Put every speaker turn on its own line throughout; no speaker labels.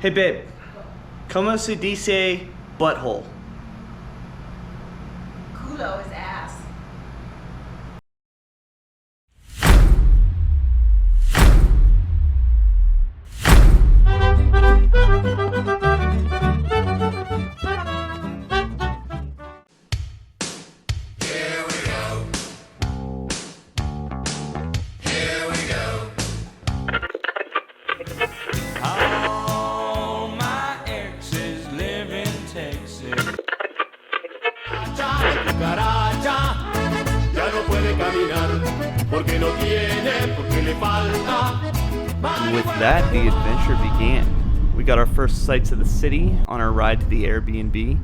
Hey babe, como se dice butthole?
Culo is ass.
With that, the adventure began. We got our first sights of the city on our ride to the Airbnb.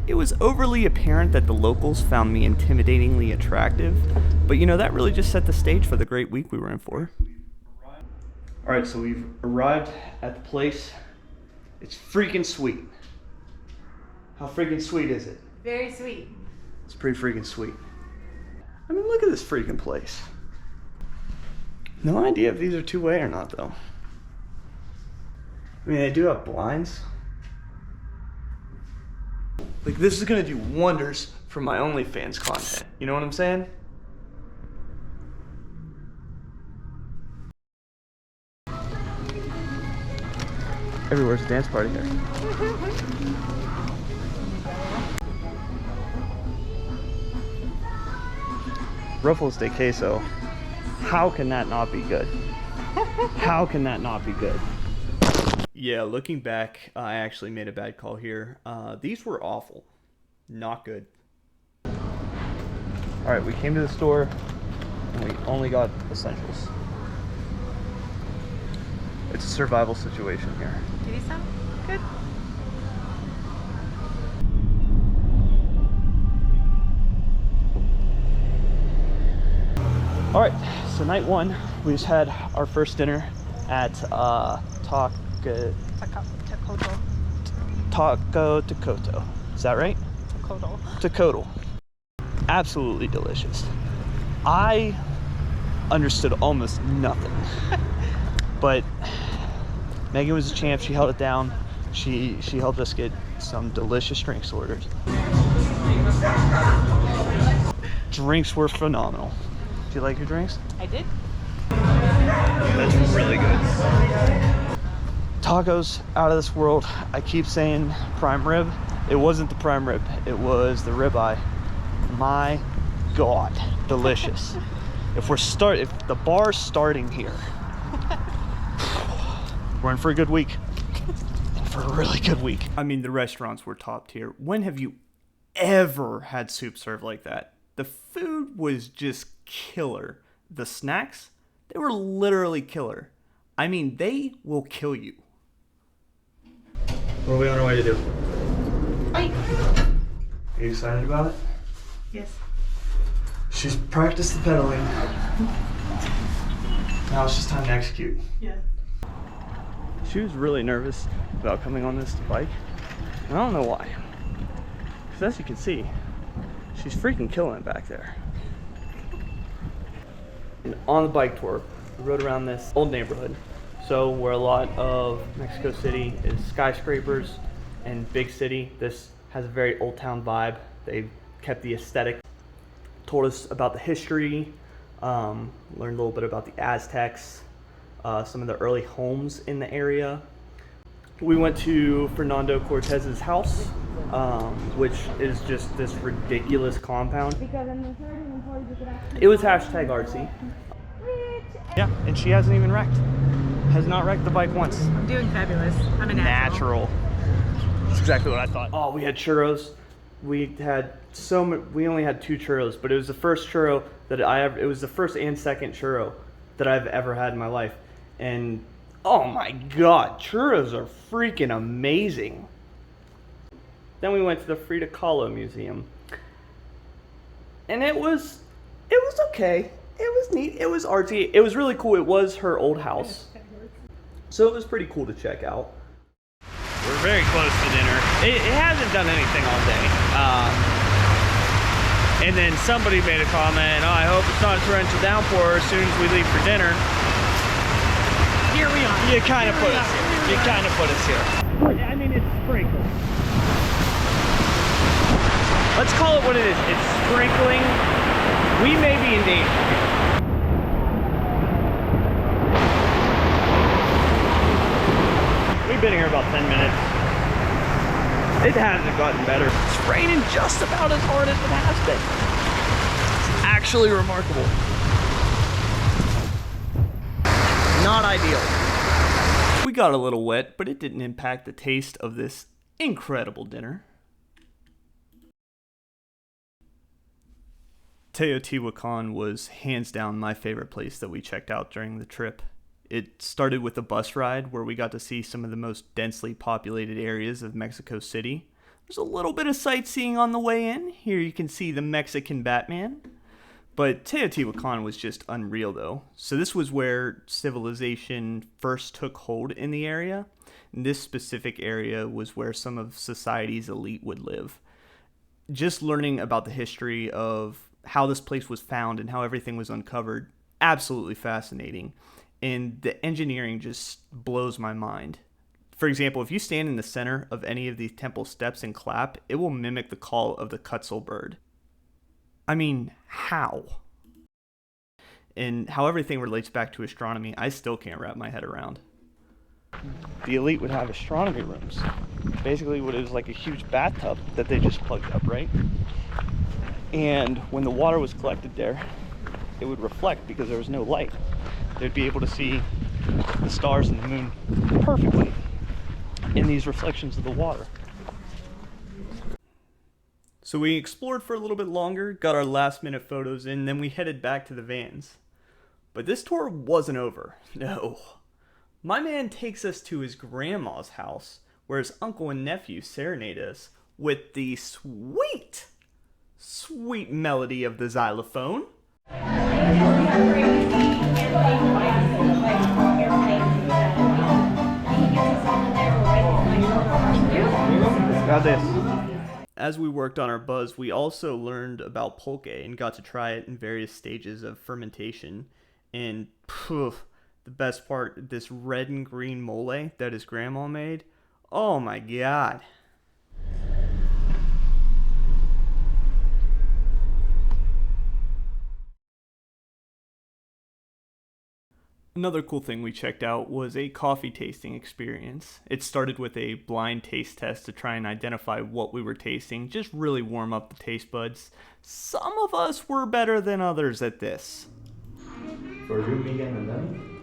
It was overly apparent that the locals found me intimidatingly attractive, but you know, that really just set the stage for the great week we were in for. Alright, so we've arrived at the place. It's freaking sweet. How freaking sweet is it?
Very sweet.
It's pretty freaking sweet. I mean, look at this freaking place. No idea if these are two-way or not, though. I mean, they do have blinds. Like, this is gonna do wonders for my OnlyFans content. You know what I'm saying? Everywhere's a dance party here. Ruffles de queso. How can that not be good? How can that not be good? Yeah, looking back, I actually made a bad call here. These were awful. Not good. Alright, we came to the store and we only got essentials. It's a survival situation here.
Did he sound good?
Alright, so night one, we just had our first dinner at Taco Takoto. Is that right? Takoto. Absolutely delicious. I understood almost nothing. But Megan was a champ. She held it down. She helped us get some delicious drinks ordered. Drinks were phenomenal. Do you like your drinks?
I did.
That's really good. Tacos out of this world. I keep saying prime rib. It wasn't the prime rib. It was the ribeye. My God, delicious. If the bar's starting here, we're in for a good week. For a really good week. I mean, the restaurants were top tier. When have you ever had soup served like that? The food was just killer. The snacks, they were literally killer. I mean, they will kill you. What are we on our way to do?
Bye.
Are you excited about it?
Yes.
She's practiced the pedaling. Now it's just time to execute.
Yeah.
She was really nervous about coming on this bike. And I don't know why. Because as you can see, she's freaking killing it back there. And on the bike tour, we rode around this old neighborhood. So where a lot of Mexico City is skyscrapers and big city, this has a very old town vibe. They've kept the aesthetic. Told us about the history, learned a little bit about the Aztecs, some of the early homes in the area. We went to Fernando Cortez's house, which is just this ridiculous compound. It was hashtag artsy. Yeah, and she hasn't even wrecked. Has not wrecked the bike once.
I'm doing fabulous. I'm a natural.
That's exactly what I thought. Oh, we had churros. We only had 2 churros, but it was the first churro that it was the first and second churro that I've ever had in my life. And oh my God, churros are freaking amazing. Then we went to the Frida Kahlo Museum. And it was okay. It was neat. It was artsy. It was really cool. It was her old house. So it was pretty cool to check out. We're very close to dinner. It hasn't done anything all day. And then somebody made a comment, oh, I hope it's not a torrential downpour as soon as we leave for dinner.
Here we are.
You kind of put us.
You kind of put us here.
I mean, it's sprinkling. Let's call it what it is. It's sprinkling. We may be in danger. We've been here about 10 minutes. It hasn't gotten better. It's raining just about as hard as it has been. It's actually remarkable. Not ideal. We got a little wet, but it didn't impact the taste of this incredible dinner. Teotihuacan was hands down my favorite place that we checked out during the trip. It started with a bus ride where we got to see some of the most densely populated areas of Mexico City. There's a little bit of sightseeing on the way in. Here you can see the Mexican Batman. But Teotihuacan was just unreal though. So this was where civilization first took hold in the area. And this specific area was where some of society's elite would live. Just learning about the history of how this place was found and how everything was uncovered, absolutely fascinating. And the engineering just blows my mind. For example, if you stand in the center of any of these temple steps and clap, it will mimic the call of the Quetzal bird. I mean, how? And how everything relates back to astronomy, I still can't wrap my head around. The elite would have astronomy rooms. Basically what is like a huge bathtub that they just plugged up, right? And when the water was collected there, it would reflect because there was no light. They'd be able to see the stars and the moon perfectly in these reflections of the water. So we explored for a little bit longer, got our last minute photos in, then we headed back to the vans. But this tour wasn't over, no. My man takes us to his grandma's house, where his uncle and nephew serenade us with the sweet, sweet melody of the xylophone. Got this. As we worked on our buzz, we also learned about pulque and got to try it in various stages of fermentation. And the best part, this red and green mole that his grandma made, oh my god. Another cool thing we checked out was a coffee tasting experience. It started with a blind taste test to try and identify what we were tasting, just really warm up the taste buds. Some of us were better than others at this.
For you, Megan, and then?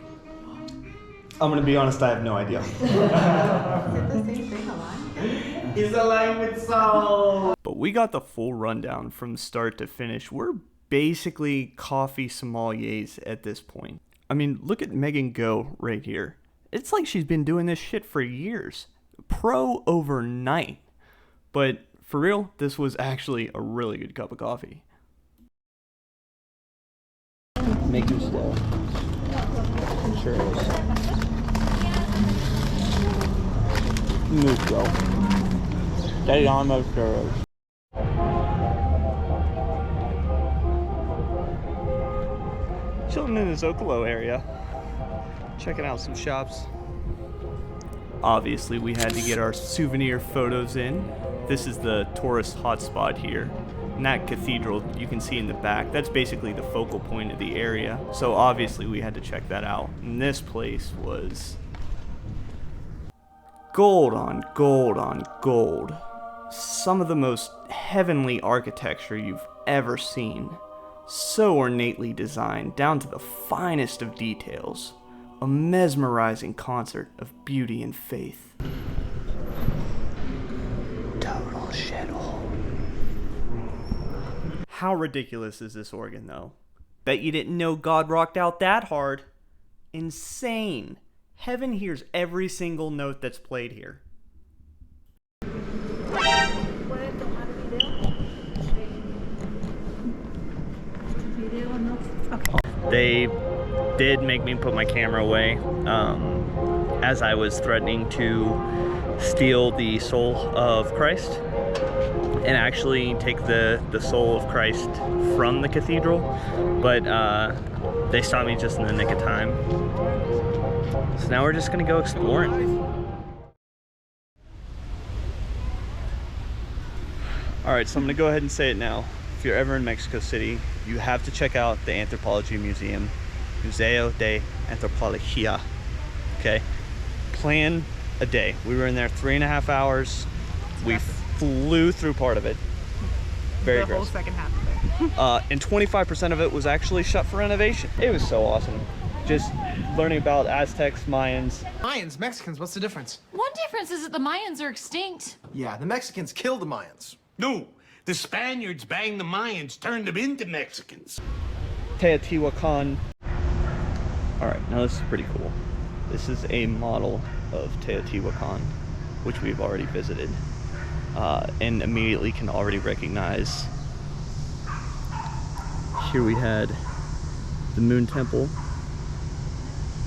I'm gonna be honest, I have no idea.
Is it the same thing aligned?
He's aligned with soul!
But we got the full rundown from start to finish. We're basically coffee sommeliers at this point. I mean, look at Megan go right here. It's like she's been doing this shit for years. Pro overnight. But for real, this was actually a really good cup of coffee.
Make you slow. Sure is. Mucho. Te amo, churros.
Chilling in the Zocalo area, checking out some shops. Obviously, we had to get our souvenir photos in. This is the tourist hotspot here. And that cathedral you can see in the back, that's basically the focal point of the area. So obviously we had to check that out. And this place was gold on gold on gold. Some of the most heavenly architecture you've ever seen. So ornately designed, down to the finest of details. A mesmerizing concert of beauty and faith. Total shithole. How ridiculous is this organ, though? Bet you didn't know God rocked out that hard. Insane. Heaven hears every single note that's played here. They did make me put my camera away as I was threatening to steal the soul of Christ and actually take the soul of Christ from the cathedral, but they stopped me just in the nick of time. So now we're just gonna go exploring. All right, so I'm gonna go ahead and say it now. If you're ever in Mexico City, you have to check out the Anthropology Museum, Museo de Antropología. Okay, plan a day. We were in there 3.5 hours. We flew through part of it. Very
The whole
aggressive.
second half of it.
And 25% of it was actually shut for renovation. It was so awesome. Just learning about Aztecs, Mayans.
Mayans, Mexicans, what's the difference?
One difference is that the Mayans are extinct.
Yeah, the Mexicans killed the Mayans.
No, the Spaniards banged the Mayans, turned them into Mexicans.
Teotihuacan. All right, now this is pretty cool. This is a model of Teotihuacan, which we've already visited, and immediately can already recognize. Here we had the Moon Temple.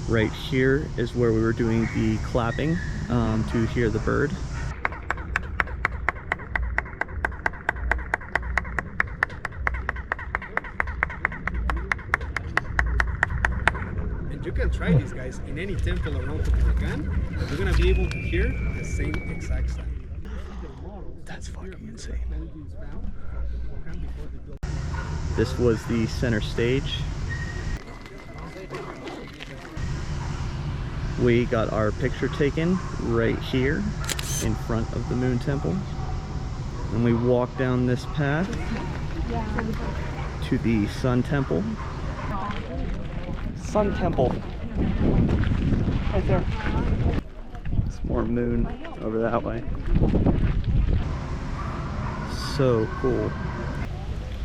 Right here is where we were doing the clapping to hear the bird.
And you can try these guys in any temple around Teotihuacan. You're gonna be able to hear the same exact sound.
That's fucking insane. This was the center stage. We got our picture taken right here in front of the Moon Temple. And we walked down this path to the Sun Temple. Sun Temple. Right there. It's more moon over that way. So cool.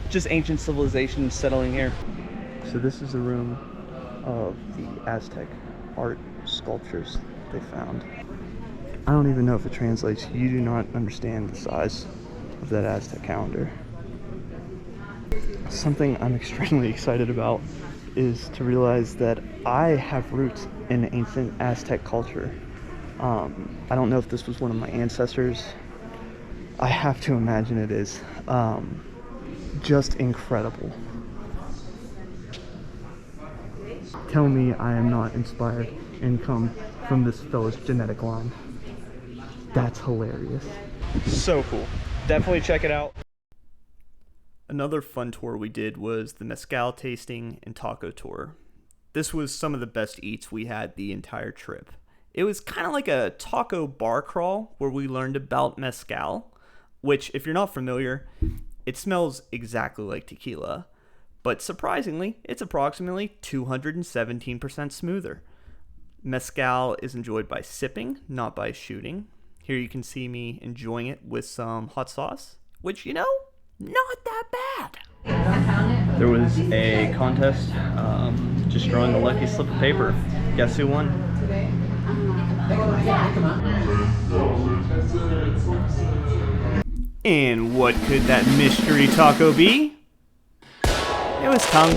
Just ancient civilization settling here. So this is a room of the Aztec art sculptures they found. I don't even know if it translates. You do not understand the size of that Aztec calendar. Something I'm extremely excited about is to realize that I have roots in ancient Aztec culture. I don't know if this was one of my ancestors. I have to imagine it is. Just incredible. Tell me I am not inspired and come from this fellow's genetic line. That's hilarious. So cool. Definitely check it out. Another fun tour we did was the mezcal tasting and taco tour. This was some of the best eats we had the entire trip. It was kind of like a taco bar crawl where we learned about mezcal, which, if you're not familiar, it smells exactly like tequila, but surprisingly, it's approximately 217% smoother. Mezcal is enjoyed by sipping, not by shooting. Here you can see me enjoying it with some hot sauce, which, you know, not that bad. There was a contest, just drawing a lucky slip of paper. Guess who won? And what could that mystery taco be? It was tongue.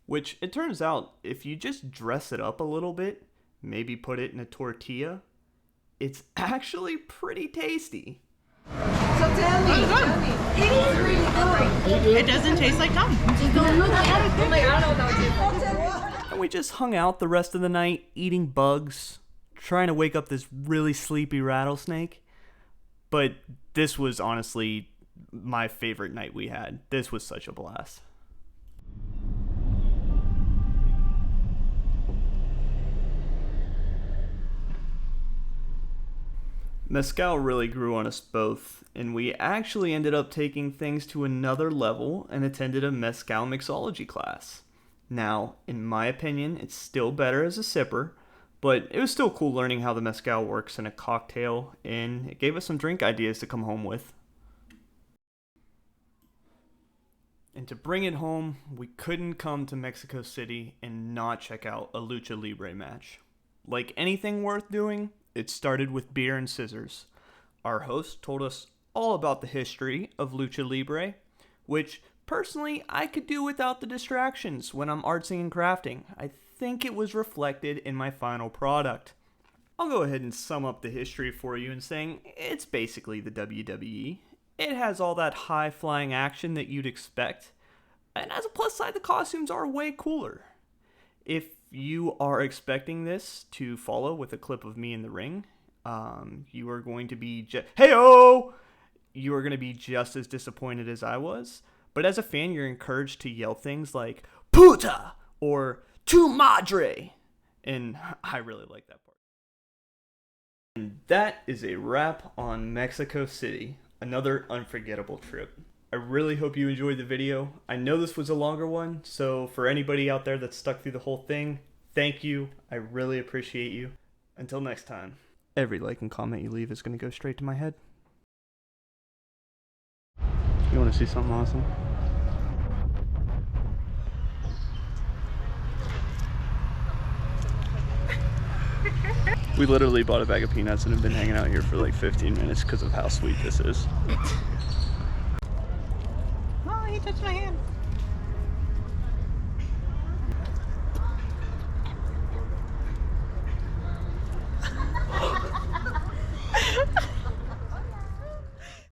Which, it turns out, if you just dress it up a little bit, maybe put it in a tortilla, it's actually pretty tasty.
So tell me. It is really good. It doesn't taste like tongue.
And we just hung out the rest of the night eating bugs, trying to wake up this really sleepy rattlesnake. But this was honestly my favorite night we had. This was such a blast. Mezcal really grew on us both, and we actually ended up taking things to another level and attended a mezcal mixology class. Now, in my opinion, it's still better as a sipper, but it was still cool learning how the mezcal works in a cocktail, and it gave us some drink ideas to come home with. And to bring it home, we couldn't come to Mexico City and not check out a lucha libre match. Like anything worth doing, it started with beer and scissors. Our host told us all about the history of lucha libre, which personally I could do without the distractions when I'm artsing and crafting. I think it was reflected in my final product. I'll go ahead and sum up the history for you in saying it's basically the WWE. It has all that high-flying action that you'd expect, and as a plus side, the costumes are way cooler. If you are expecting this to follow with a clip of me in the ring, you are going to be hey-o! You are going to be just as disappointed as I was. But as a fan, you're encouraged to yell things like puta or tu madre. And I really like that part. And that is a wrap on Mexico City. Another unforgettable trip. I really hope you enjoyed the video. I know this was a longer one, so for anybody out there that stuck through the whole thing, thank you. I really appreciate you. Until next time, every like and comment you leave is going to go straight to my head. You want to see something awesome? We literally bought a bag of peanuts and have been hanging out here for like 15 minutes because of how sweet this is.
Oh, he touched my hand.